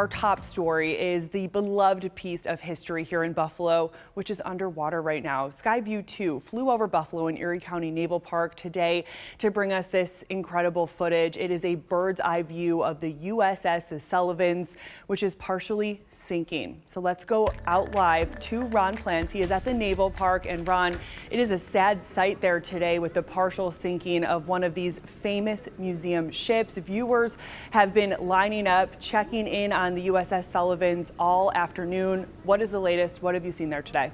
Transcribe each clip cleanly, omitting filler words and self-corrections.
Our top story is the beloved piece of history here in Buffalo, which is underwater right now. Skyview 2 flew over Buffalo and Erie County Naval Park today to bring us this incredible footage. It is a bird's eye view of the USS The Sullivans, which is partially sinking. So let's go out live to Ron Plants. He is at the Naval Park. And Ron, it is a sad sight there today with the partial sinking of one of these famous museum ships. Viewers have been lining up, checking in on the USS Sullivans all afternoon. What is the latest? What have you seen there today?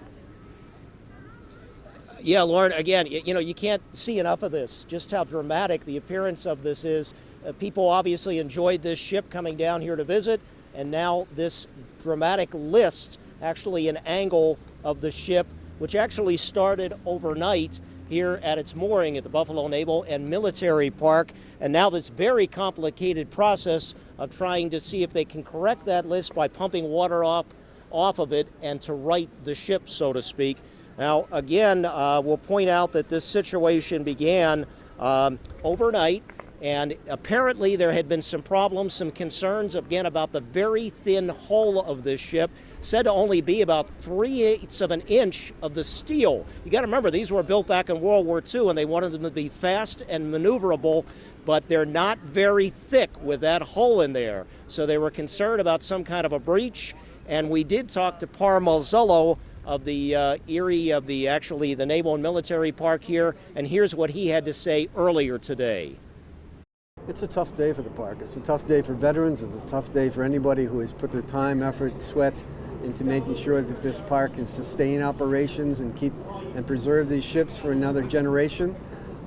Yeah, Lauren, again, you can't see enough of this, just how dramatic the appearance of this is. People obviously enjoyed this ship coming down here to visit, and now this dramatic list, actually an angle of the ship, which actually started overnight here at its mooring at the Buffalo Naval and Military Park. And now this very complicated process of trying to see if they can correct that list by pumping water off of it and to right the ship, so to speak. Now, again, we'll point out that this situation began overnight, and apparently there had been some problems, some concerns, again, about the very thin hull of this ship, said to only be about 3/8 of an inch of the steel. You got to remember, these were built back in World War II, and they wanted them to be fast and maneuverable, but they're not very thick with that hull in there. So they were concerned about some kind of a breach, and we did talk to Paul Marzello of the Erie, of the Naval and Military Park here, and here's what he had to say earlier today. It's a tough day for the park. It's a tough day for veterans. It's a tough day for anybody who has put their time, effort, sweat into making sure that this park can sustain operations and keep and preserve these ships for another generation.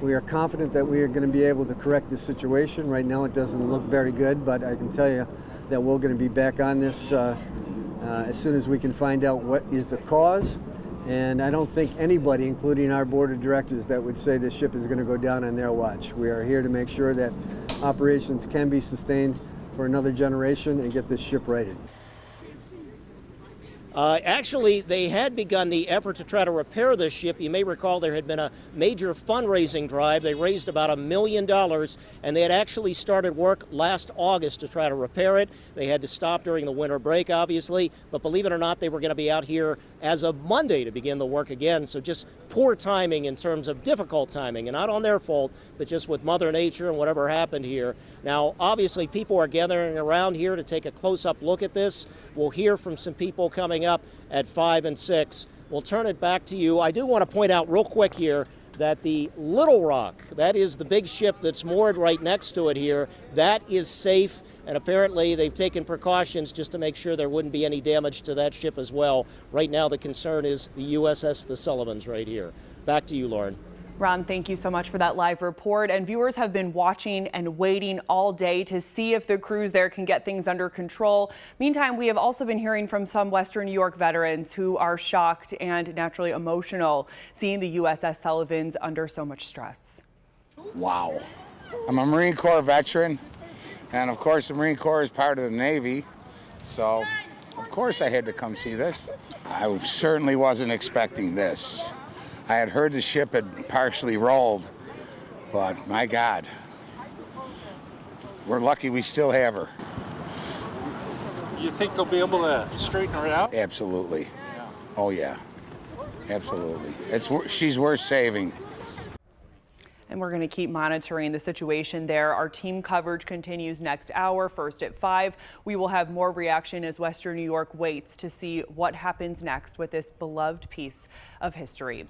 We are confident that we are going to be able to correct this situation. Right now it doesn't look very good, but I can tell you that we're going to be back on this as soon as we can find out what is the cause. And I don't think anybody, including our board of directors, that would say this ship is going to go down on their watch. We are here to make sure that operations can be sustained for another generation and get this ship righted. Actually, they had begun the effort to try to repair this ship. You may recall there had been a major fundraising drive. They raised about $1 million, and they had actually started work last August to try to repair it. They had to stop during the winter break, obviously, but believe it or not, they were going to be out here as of Monday to begin the work again. So just poor timing in terms of difficult timing, and not on their fault, but just with Mother Nature and whatever happened here. Now, obviously, people are gathering around here to take a close-up look at this. We'll hear from some people coming up at 5 and 6. We'll turn it back to you. I do want to point out real quick here that the Little Rock, that is the big ship that's moored right next to it here, that is safe, and apparently they've taken precautions just to make sure there wouldn't be any damage to that ship as well. Right now the concern is the USS The Sullivans right here. Back to you, Lauren. Ron, thank you so much for that live report. And viewers have been watching and waiting all day to see if the crews there can get things under control. Meantime, we have also been hearing from some Western New York veterans who are shocked and naturally emotional seeing the USS Sullivans under so much stress. Wow. I'm a Marine Corps veteran, and of course the Marine Corps is part of the Navy, so of course I had to come see this. I certainly wasn't expecting this. I had heard the ship had partially rolled, but my God, we're lucky we still have her. You think they'll be able to straighten her out? Absolutely. Yeah. Oh yeah, absolutely. She's worth saving. And we're going to keep monitoring the situation there. Our team coverage continues next hour. First at 5, we will have more reaction as Western New York waits to see what happens next with this beloved piece of history.